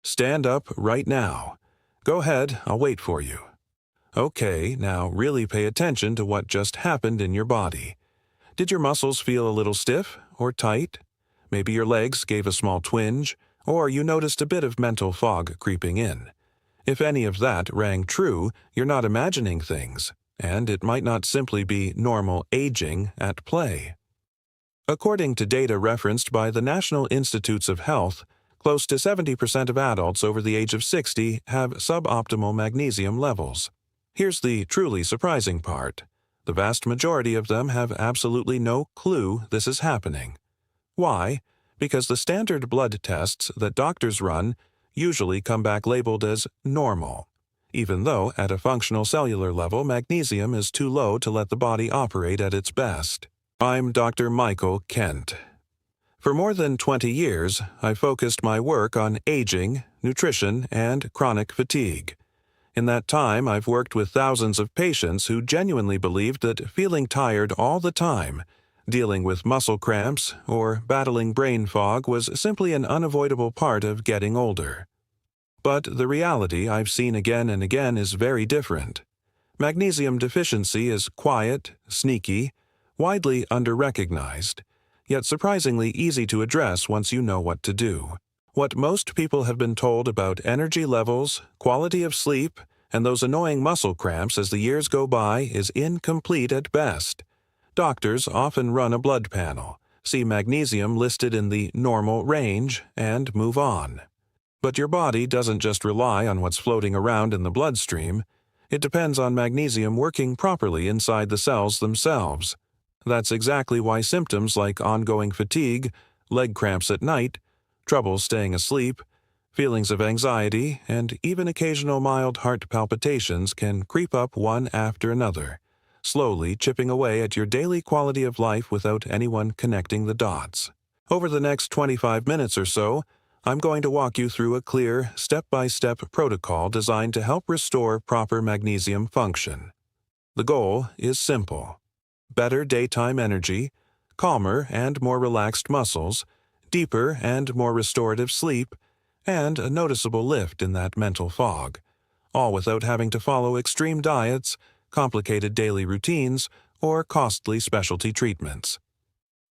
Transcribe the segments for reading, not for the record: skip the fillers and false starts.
Stand up right now. Go ahead, I'll wait for you. Okay, now really pay attention to what just happened in your body. Did your muscles feel a little stiff or tight? Maybe your legs gave a small twinge, or you noticed a bit of mental fog creeping in. If any of that rang true, you're not imagining things, and it might not simply be normal aging at play. According to data referenced by the National Institutes of Health, close to 70% of adults over the age of 60 have suboptimal magnesium levels. Here's the truly surprising part. The vast majority of them have absolutely no clue this is happening. Why? Because the standard blood tests that doctors run usually come back labeled as normal, even though at a functional cellular level magnesium is too low to let the body operate at its best. I'm Dr. Michael Kent. For more than 20 years, I've focused my work on aging, nutrition, and chronic fatigue. In that time, I've worked with thousands of patients who genuinely believed that feeling tired all the time, dealing with muscle cramps, or battling brain fog was simply an unavoidable part of getting older. But the reality I've seen again and again is very different. Magnesium deficiency is quiet, sneaky, widely under-recognized, yet surprisingly easy to address once you know what to do. What most people have been told about energy levels, quality of sleep, and those annoying muscle cramps as the years go by is incomplete at best. Doctors often run a blood panel, see magnesium listed in the normal range, and move on. But your body doesn't just rely on what's floating around in the bloodstream. It depends on magnesium working properly inside the cells themselves. That's exactly why symptoms like ongoing fatigue, leg cramps at night, trouble staying asleep, feelings of anxiety, and even occasional mild heart palpitations can creep up one after another, slowly chipping away at your daily quality of life without anyone connecting the dots. Over the next 25 minutes or so, I'm going to walk you through a clear, step-by-step protocol designed to help restore proper magnesium function. The goal is simple: better daytime energy, calmer and more relaxed muscles, deeper and more restorative sleep, and a noticeable lift in that mental fog, all without having to follow extreme diets, complicated daily routines, or costly specialty treatments.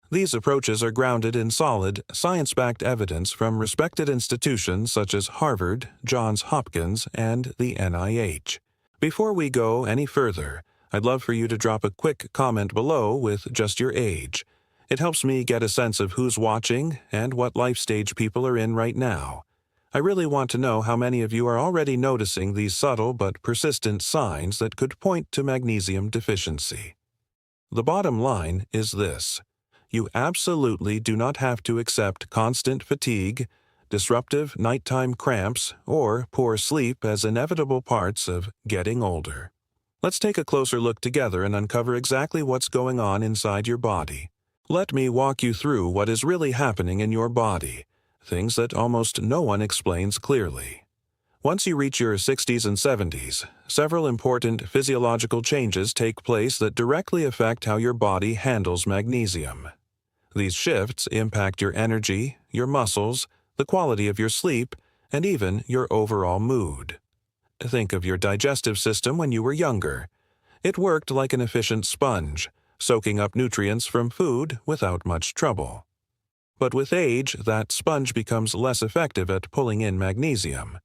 These approaches are grounded in solid, science-backed evidence from respected institutions such as Harvard, Johns Hopkins, and the NIH. Before we go any further, I'd love for you to drop a quick comment below with just your age. It helps me get a sense of who's watching and what life stage people are in right now. I really want to know how many of you are already noticing these subtle but persistent signs that could point to magnesium deficiency. The bottom line is this: you absolutely do not have to accept constant fatigue, disruptive nighttime cramps, or poor sleep as inevitable parts of getting older. Let's take a closer look together and uncover exactly what's going on inside your body. Let me walk you through what is really happening in your body, things that almost no one explains clearly. Once you reach your 60s and 70s, several important physiological changes take place that directly affect how your body handles magnesium. These shifts impact your energy, your muscles, the quality of your sleep, and even your overall mood. Think of your digestive system when you were younger. It worked like an efficient sponge, soaking up nutrients from food without much trouble. But with age, that sponge becomes less effective at pulling in magnesium.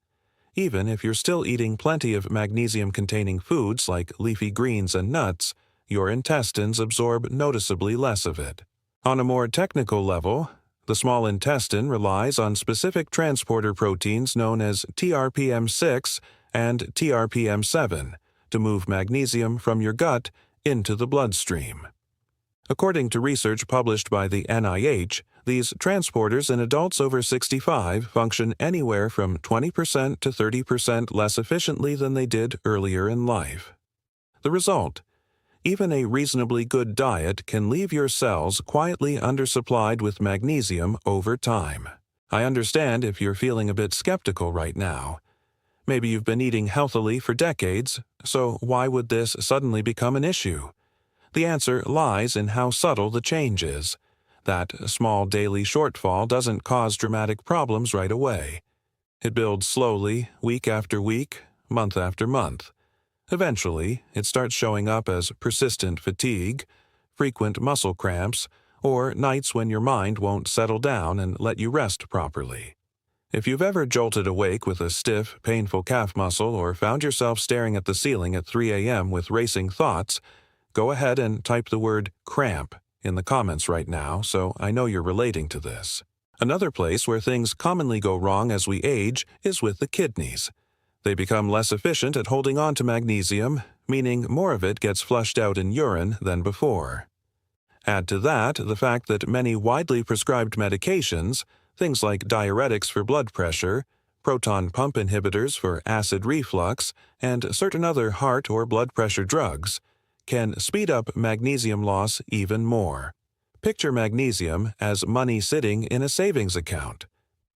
Even if you're still eating plenty of magnesium-containing foods like leafy greens and nuts, your intestines absorb noticeably less of it. On a more technical level, the small intestine relies on specific transporter proteins known as TRPM6 and TRPM7 to move magnesium from your gut into the bloodstream. According to research published by the NIH, these transporters in adults over 65 function anywhere from 20% to 30% less efficiently than they did earlier in life. The result: even a reasonably good diet can leave your cells quietly undersupplied with magnesium over time. I understand if you're feeling a bit skeptical right now. Maybe you've been eating healthily for decades, so why would this suddenly become an issue? The answer lies in how subtle the change is. That small daily shortfall doesn't cause dramatic problems right away. It builds slowly, week after week, month after month. Eventually, it starts showing up as persistent fatigue, frequent muscle cramps, or nights when your mind won't settle down and let you rest properly. If you've ever jolted awake with a stiff, painful calf muscle or found yourself staring at the ceiling at 3 a.m. with racing thoughts, go ahead and type the word cramp in the comments right now so I know you're relating to this. Another place where things commonly go wrong as we age is with the kidneys. They become less efficient at holding on to magnesium, meaning more of it gets flushed out in urine than before. Add to that the fact that many widely prescribed medications, things like diuretics for blood pressure, proton pump inhibitors for acid reflux, and certain other heart or blood pressure drugs, can speed up magnesium loss even more. Picture magnesium as money sitting in a savings account.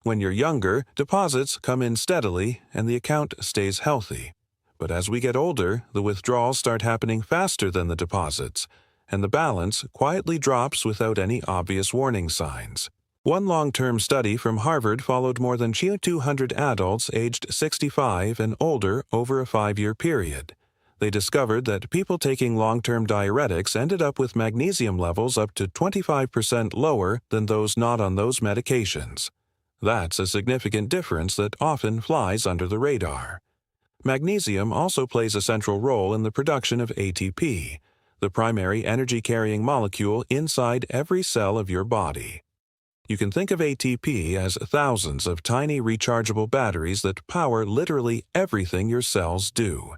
When you're younger, deposits come in steadily and the account stays healthy. But as we get older, the withdrawals start happening faster than the deposits, and the balance quietly drops without any obvious warning signs. One long-term study from Harvard followed more than 200 adults aged 65 and older over a 5-year period. They discovered that people taking long-term diuretics ended up with magnesium levels up to 25% lower than those not on those medications. That's a significant difference that often flies under the radar. Magnesium also plays a central role in the production of ATP, the primary energy-carrying molecule inside every cell of your body. You can think of ATP as thousands of tiny rechargeable batteries that power literally everything your cells do.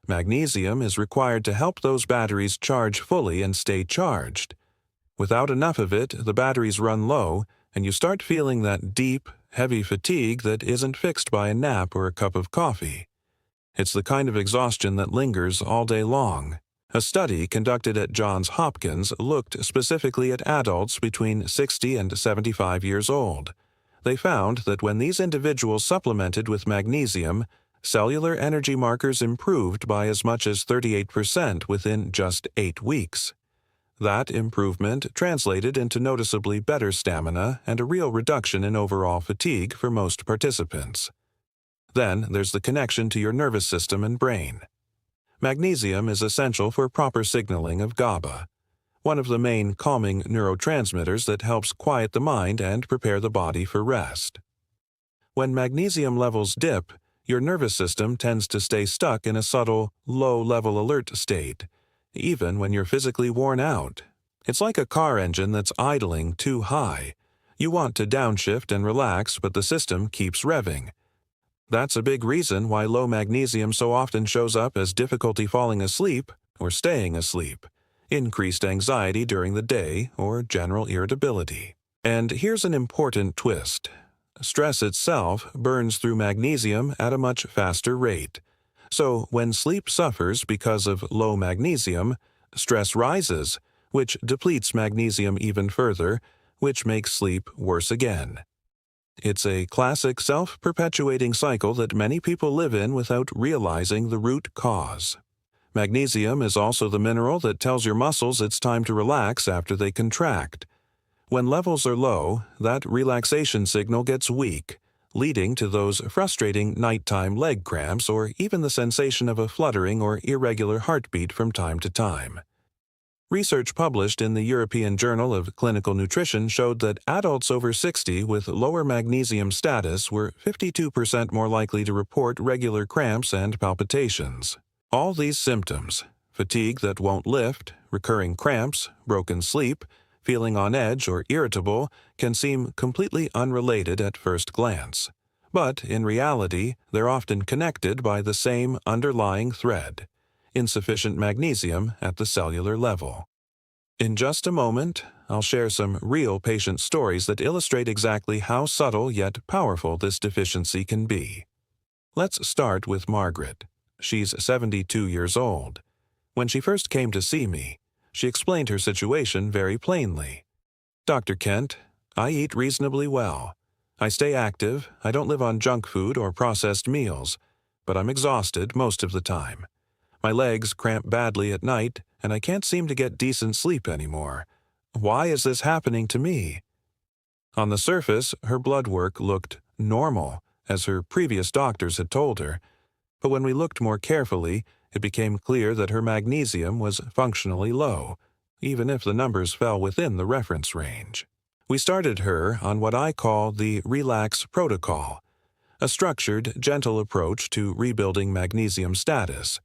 Magnesium is required to help those batteries charge fully and stay charged. Without enough of it, the batteries run low, and you start feeling that deep, heavy fatigue that isn't fixed by a nap or a cup of coffee. It's the kind of exhaustion that lingers all day long. A study conducted at Johns Hopkins looked specifically at adults between 60 and 75 years old. They found that when these individuals supplemented with magnesium, cellular energy markers improved by as much as 38% within just 8 weeks. That improvement translated into noticeably better stamina and a real reduction in overall fatigue for most participants. Then there's the connection to your nervous system and brain. Magnesium is essential for proper signaling of GABA, one of the main calming neurotransmitters that helps quiet the mind and prepare the body for rest. When magnesium levels dip, your nervous system tends to stay stuck in a subtle, low-level alert state, even when you're physically worn out. It's like a car engine that's idling too high. You want to downshift and relax, but the system keeps revving. That's a big reason why low magnesium so often shows up as difficulty falling asleep or staying asleep, increased anxiety during the day, or general irritability. And here's an important twist. Stress itself burns through magnesium at a much faster rate. So when sleep suffers because of low magnesium, stress rises, which depletes magnesium even further, which makes sleep worse again. It's a classic self-perpetuating cycle that many people live in without realizing the root cause. Magnesium is also the mineral that tells your muscles it's time to relax after they contract. When levels are low, that relaxation signal gets weak, leading to those frustrating nighttime leg cramps or even the sensation of a fluttering or irregular heartbeat from time to time. Research published in the European Journal of Clinical Nutrition showed that adults over 60 with lower magnesium status were 52% more likely to report regular cramps and palpitations. All these symptoms, fatigue that won't lift, recurring cramps, broken sleep, feeling on edge or irritable, can seem completely unrelated at first glance. But in reality, they're often connected by the same underlying thread: insufficient magnesium at the cellular level. In just a moment, I'll share some real patient stories that illustrate exactly how subtle yet powerful this deficiency can be. Let's start with Margaret. She's 72 years old. When she first came to see me, she explained her situation very plainly. "Dr. Kent, I eat reasonably well. I stay active, I don't live on junk food or processed meals, but I'm exhausted most of the time. My legs cramp badly at night, and I can't seem to get decent sleep anymore. Why is this happening to me?" On the surface, her blood work looked normal, as her previous doctors had told her, but when we looked more carefully, it became clear that her magnesium was functionally low, even if the numbers fell within the reference range. We started her on what I call the Relax Protocol, a structured, gentle approach to rebuilding magnesium status.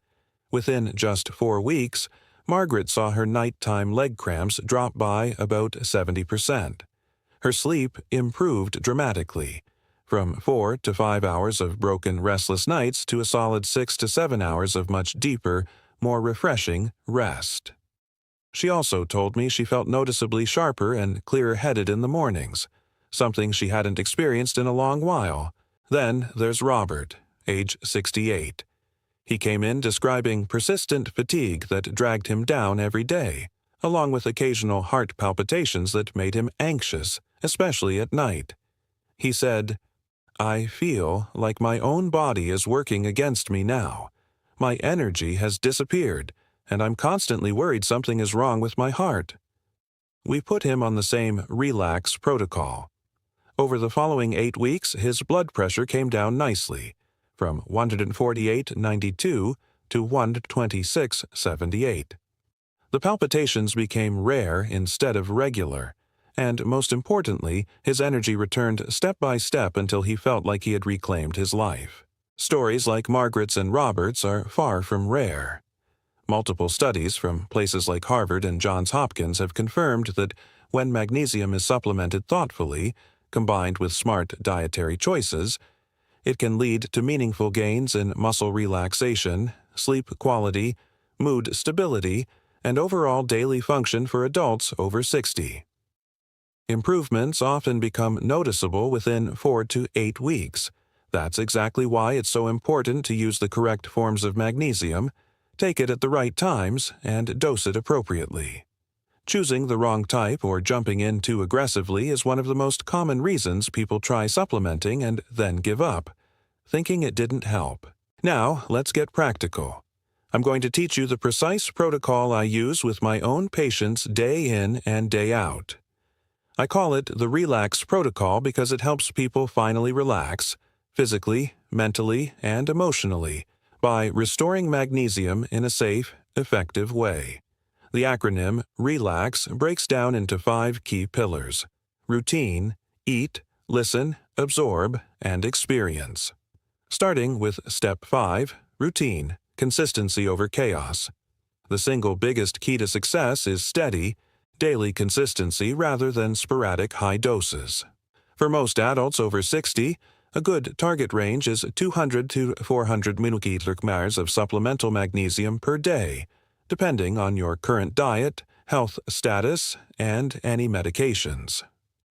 Within just 4 weeks, Margaret saw her nighttime leg cramps drop by about 70%. Her sleep improved dramatically, from 4 to 5 hours of broken, restless nights to a solid 6 to 7 hours of much deeper, more refreshing rest. She also told me she felt noticeably sharper and clearer-headed in the mornings, something she hadn't experienced in a long while. Then there's Robert, age 68. He came in describing persistent fatigue that dragged him down every day, along with occasional heart palpitations that made him anxious, especially at night. He said, "I feel like my own body is working against me now. My energy has disappeared, and I'm constantly worried something is wrong with my heart." We put him on the same Relax Protocol. Over the following 8 weeks, his blood pressure came down nicely, from 148/92 to 126/78. The palpitations became rare instead of regular, and most importantly, his energy returned step by step until he felt like he had reclaimed his life. Stories like Margaret's and Robert's are far from rare. Multiple studies from places like Harvard and Johns Hopkins have confirmed that when magnesium is supplemented thoughtfully, combined with smart dietary choices, it can lead to meaningful gains in muscle relaxation, sleep quality, mood stability, and overall daily function for adults over 60. Improvements often become noticeable within 4 to 8 weeks. That's exactly why it's so important to use the correct forms of magnesium, take it at the right times, and dose it appropriately. Choosing the wrong type or jumping in too aggressively is one of the most common reasons people try supplementing and then give up, thinking it didn't help. Now, let's get practical. I'm going to teach you the precise protocol I use with my own patients day in and day out. I call it the Relax Protocol because it helps people finally relax, physically, mentally, and emotionally, by restoring magnesium in a safe, effective way. The acronym RELAX breaks down into 5 key pillars: routine, eat, listen, absorb, and experience. Starting with Step 5, routine, consistency over chaos. The single biggest key to success is steady, daily consistency rather than sporadic high doses. For most adults over 60, a good target range is 200 to 400 mg of supplemental magnesium per day, depending on your current diet, health status, and any medications.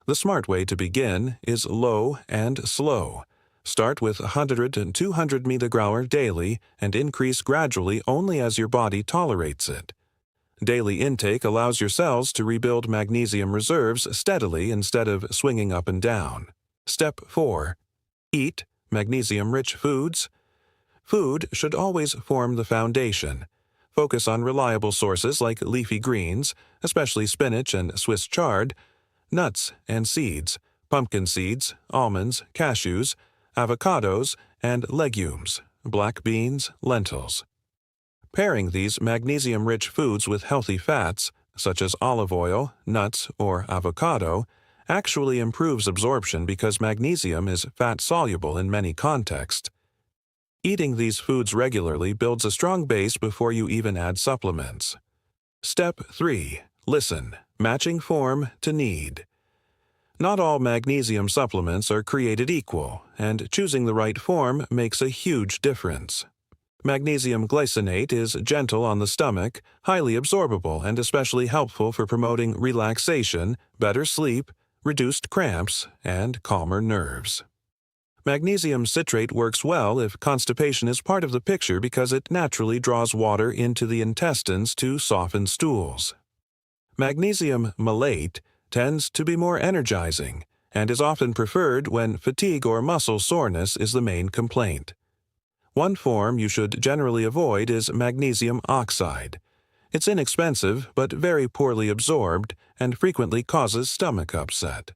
The smart way to begin is low and slow. Start with 100 and 200 mg daily and increase gradually only as your body tolerates it. Daily intake allows your cells to rebuild magnesium reserves steadily instead of swinging up and down. Step 4. Eat magnesium-rich foods. Food should always form the foundation. Focus on reliable sources like leafy greens, especially spinach and Swiss chard, nuts and seeds, pumpkin seeds, almonds, cashews, avocados, and legumes, black beans, lentils. Pairing these magnesium-rich foods with healthy fats, such as olive oil, nuts, or avocado, actually improves absorption because magnesium is fat-soluble in many contexts. Eating these foods regularly builds a strong base before you even add supplements. Step 3. Listen, matching form to need. Not all magnesium supplements are created equal, and choosing the right form makes a huge difference. Magnesium glycinate is gentle on the stomach, highly absorbable, and especially helpful for promoting relaxation, better sleep, reduced cramps, and calmer nerves. Magnesium citrate works well if constipation is part of the picture because it naturally draws water into the intestines to soften stools. Magnesium malate tends to be more energizing and is often preferred when fatigue or muscle soreness is the main complaint. One form you should generally avoid is magnesium oxide. It's inexpensive but very poorly absorbed and frequently causes stomach upset.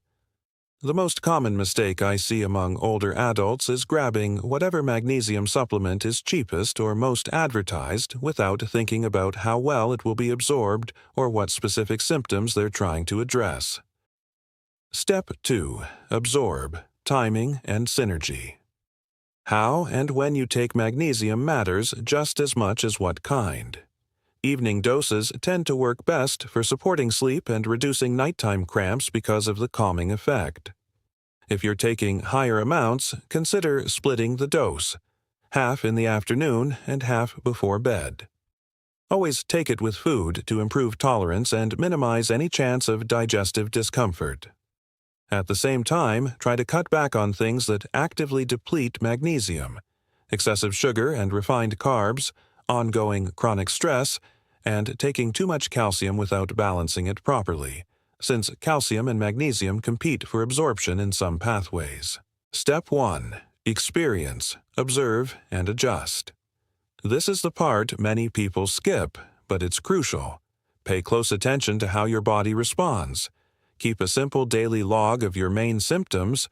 The most common mistake I see among older adults is grabbing whatever magnesium supplement is cheapest or most advertised without thinking about how well it will be absorbed or what specific symptoms they're trying to address. Step 2. Absorb, timing, and synergy. How and when you take magnesium matters just as much as what kind. Evening doses tend to work best for supporting sleep and reducing nighttime cramps because of the calming effect. If you're taking higher amounts, consider splitting the dose, half in the afternoon and half before bed. Always take it with food to improve tolerance and minimize any chance of digestive discomfort. At the same time, try to cut back on things that actively deplete magnesium: excessive sugar and refined carbs, ongoing chronic stress, and taking too much calcium without balancing it properly, since calcium and magnesium compete for absorption in some pathways. Step 1. Experience, observe, and adjust. This is the part many people skip, but it's crucial. Pay close attention to how your body responds. Keep a simple daily log of your main symptoms.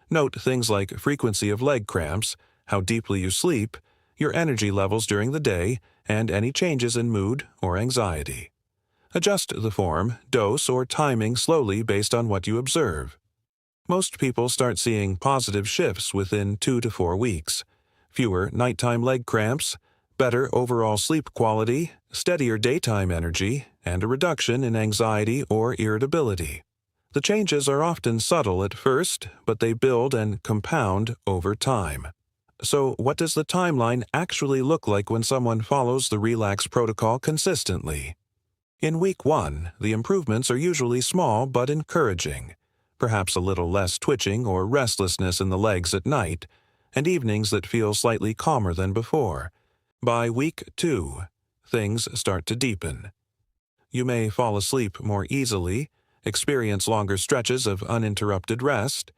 Note things like frequency of leg cramps, how deeply you sleep, your energy levels during the day, and any changes in mood or anxiety. Adjust the form, dose, or timing slowly based on what you observe. Most people start seeing positive shifts within 2 to 4 weeks. Fewer nighttime leg cramps, better overall sleep quality, steadier daytime energy, and a reduction in anxiety or irritability. The changes are often subtle at first, but they build and compound over time. So, what does the timeline actually look like when someone follows the Relax Protocol consistently? In week 1, the improvements are usually small but encouraging. Perhaps a little less twitching or restlessness in the legs at night, and evenings that feel slightly calmer than before. By week 2, things start to deepen. You may fall asleep more easily, experience longer stretches of uninterrupted rest,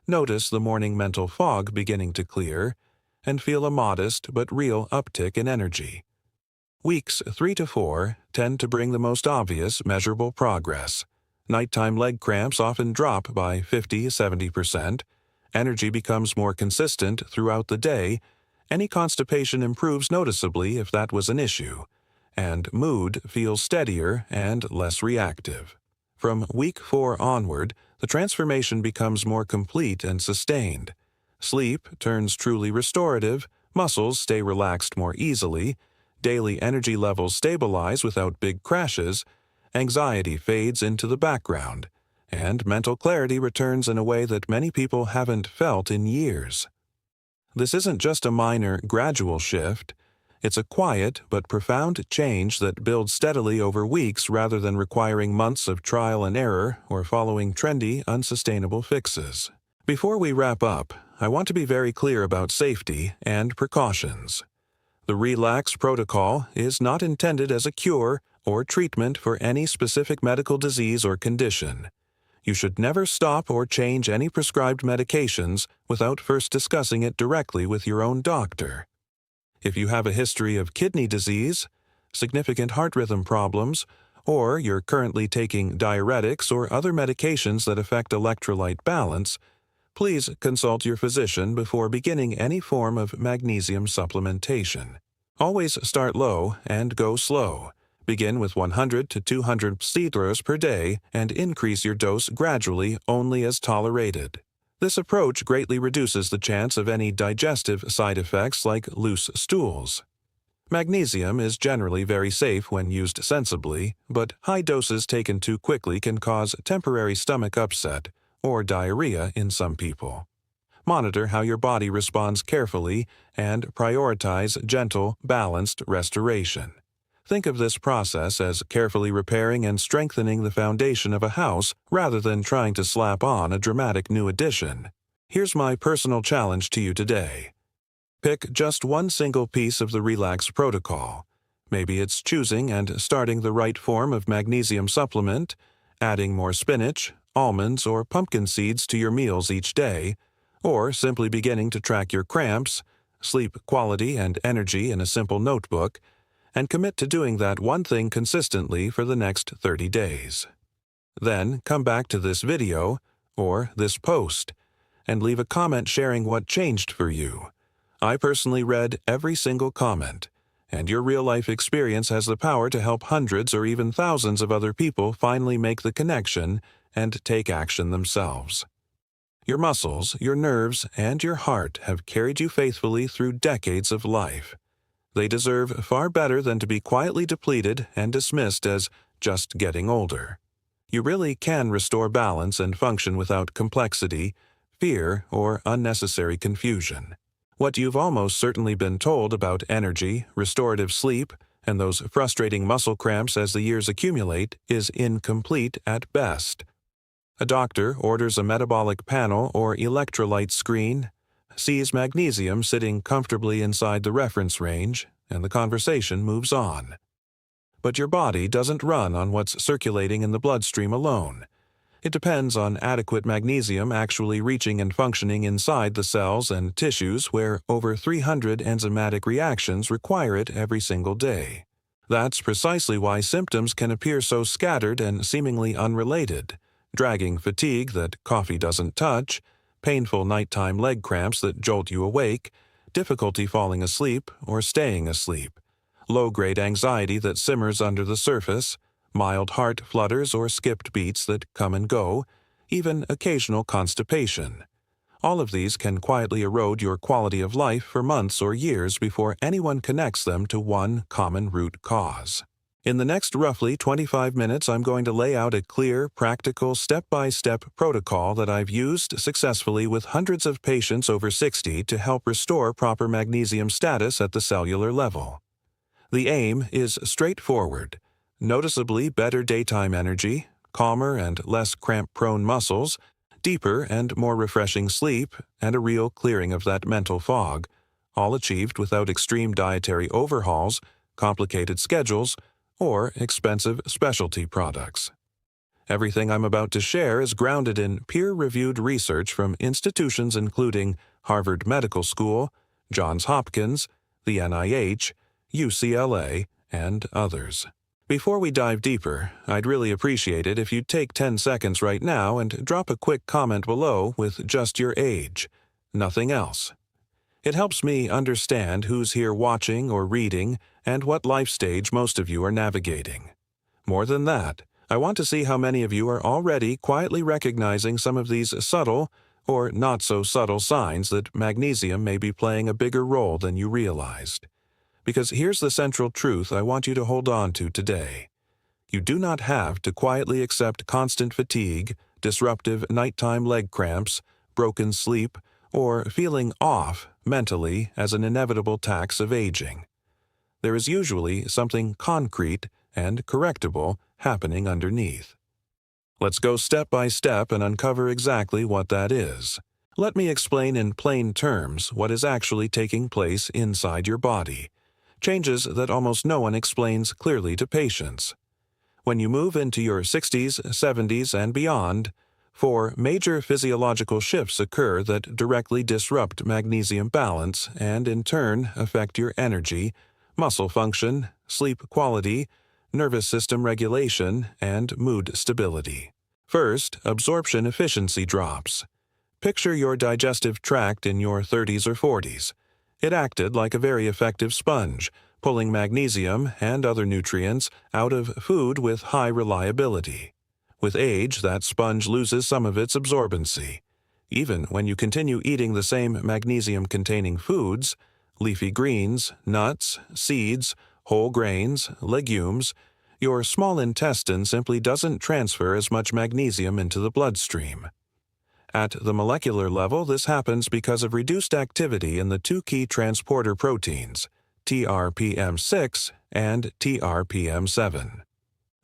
notice the morning mental fog beginning to clear, and feel a modest but real uptick in energy. Weeks 3 to 4 tend to bring the most obvious, measurable progress. Nighttime leg cramps often drop by 50–70%, energy becomes more consistent throughout the day, any constipation improves noticeably if that was an issue, and mood feels steadier and less reactive. From week 4 onward, the transformation becomes more complete and sustained. Sleep turns truly restorative, muscles stay relaxed more easily, daily energy levels stabilize without big crashes, anxiety fades into the background, and mental clarity returns in a way that many people haven't felt in years. This isn't just a minor, gradual shift. It's a quiet but profound change that builds steadily over weeks rather than requiring months of trial and error or following trendy, unsustainable fixes. Before we wrap up, I want to be very clear about safety and precautions. The Relax Protocol is not intended as a cure or treatment for any specific medical disease or condition. You should never stop or change any prescribed medications without first discussing it directly with your own doctor. If you have a history of kidney disease, significant heart rhythm problems, or you're currently taking diuretics or other medications that affect electrolyte balance, please consult your physician before beginning any form of magnesium supplementation. Always start low and go slow. Begin with 100 to 200 milliliters per day and increase your dose gradually only as tolerated. This approach greatly reduces the chance of any digestive side effects like loose stools. Magnesium is generally very safe when used sensibly, but high doses taken too quickly can cause temporary stomach upset or diarrhea in some people. Monitor how your body responds carefully and prioritize gentle, balanced restoration. Think of this process as carefully repairing and strengthening the foundation of a house rather than trying to slap on a dramatic new addition. Here's my personal challenge to you today. Pick just one single piece of the Relax Protocol. Maybe it's choosing and starting the right form of magnesium supplement, adding more spinach, almonds, or pumpkin seeds to your meals each day, or simply beginning to track your cramps, sleep quality, and energy in a simple notebook, and commit to doing that one thing consistently for the next 30 days. Then come back to this video, or this post, and leave a comment sharing what changed for you. I personally read every single comment, and your real-life experience has the power to help hundreds or even thousands of other people finally make the connection and take action themselves. Your muscles, your nerves, and your heart have carried you faithfully through decades of life. They deserve far better than to be quietly depleted and dismissed as just getting older. You really can restore balance and function without complexity, fear, or unnecessary confusion. What you've almost certainly been told about energy, restorative sleep, and those frustrating muscle cramps as the years accumulate is incomplete at best. A doctor orders a metabolic panel or electrolyte screen, sees magnesium sitting comfortably inside the reference range, and the conversation moves on. But your body doesn't run on what's circulating in the bloodstream alone. It depends on adequate magnesium actually reaching and functioning inside the cells and tissues where over 300 enzymatic reactions require it every single day. That's precisely why symptoms can appear so scattered and seemingly unrelated: dragging fatigue that coffee doesn't touch, painful nighttime leg cramps that jolt you awake, difficulty falling asleep or staying asleep, low-grade anxiety that simmers under the surface, mild heart flutters or skipped beats that come and go, even occasional constipation. All of these can quietly erode your quality of life for months or years before anyone connects them to one common root cause. In the next roughly 25 minutes, I'm going to lay out a clear, practical, step-by-step protocol that I've used successfully with hundreds of patients over 60 to help restore proper magnesium status at the cellular level. The aim is straightforward: noticeably better daytime energy, calmer and less cramp-prone muscles, deeper and more refreshing sleep, and a real clearing of that mental fog, all achieved without extreme dietary overhauls, complicated schedules, or expensive specialty products. Everything I'm about to share is grounded in peer-reviewed research from institutions including Harvard Medical School, Johns Hopkins, the NIH, UCLA, and others. Before we dive deeper, I'd really appreciate it if you'd take 10 seconds right now and drop a quick comment below with just your age, nothing else. It helps me understand who's here watching or reading and what life stage most of you are navigating. More than that, I want to see how many of you are already quietly recognizing some of these subtle or not-so-subtle signs that magnesium may be playing a bigger role than you realized. Because here's the central truth I want you to hold on to today. You do not have to quietly accept constant fatigue, disruptive nighttime leg cramps, broken sleep, or feeling off mentally as an inevitable tax of aging. There is usually something concrete and correctable happening underneath. Let's go step by step and uncover exactly what that is. Let me explain in plain terms what is actually taking place inside your body. Changes that almost no one explains clearly to patients. When you move into your 60s, 70s, and beyond, 4 major physiological shifts occur that directly disrupt magnesium balance and in turn affect your energy, muscle function, sleep quality, nervous system regulation, and mood stability. First, absorption efficiency drops. Picture your digestive tract in your 30s or 40s. It acted like a very effective sponge, pulling magnesium and other nutrients out of food with high reliability. With age, that sponge loses some of its absorbency. Even when you continue eating the same magnesium-containing foods, leafy greens, nuts, seeds, whole grains, legumes, your small intestine simply doesn't transfer as much magnesium into the bloodstream. At the molecular level, this happens because of reduced activity in the 2 key transporter proteins, TRPM6 and TRPM7.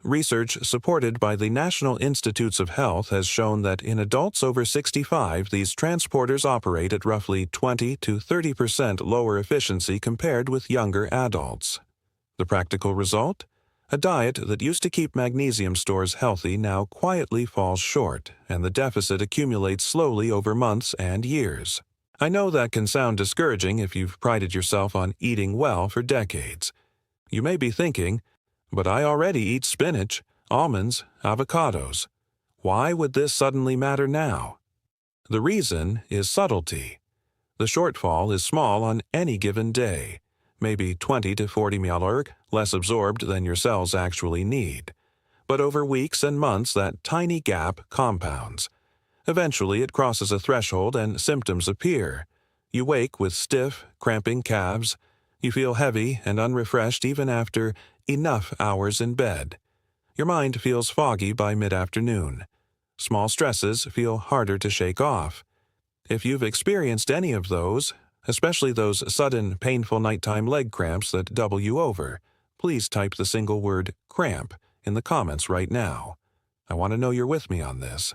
Research supported by the National Institutes of Health has shown that in adults over 65, these transporters operate at roughly 20 to 30% lower efficiency compared with younger adults. The practical result? A diet that used to keep magnesium stores healthy now quietly falls short, and the deficit accumulates slowly over months and years. I know that can sound discouraging if you've prided yourself on eating well for decades. You may be thinking, but I already eat spinach, almonds, avocados. Why would this suddenly matter now? The reason is subtlety. The shortfall is small on any given day, maybe 20 to 40 milliliter less absorbed than your cells actually need. But over weeks and months, that tiny gap compounds. Eventually, it crosses a threshold and symptoms appear. You wake with stiff, cramping calves. You feel heavy and unrefreshed even after enough hours in bed. Your mind feels foggy by mid-afternoon. Small stresses feel harder to shake off. If you've experienced any of those, especially those sudden, painful nighttime leg cramps that double you over, please type the single word cramp in the comments right now. I want to know you're with me on this.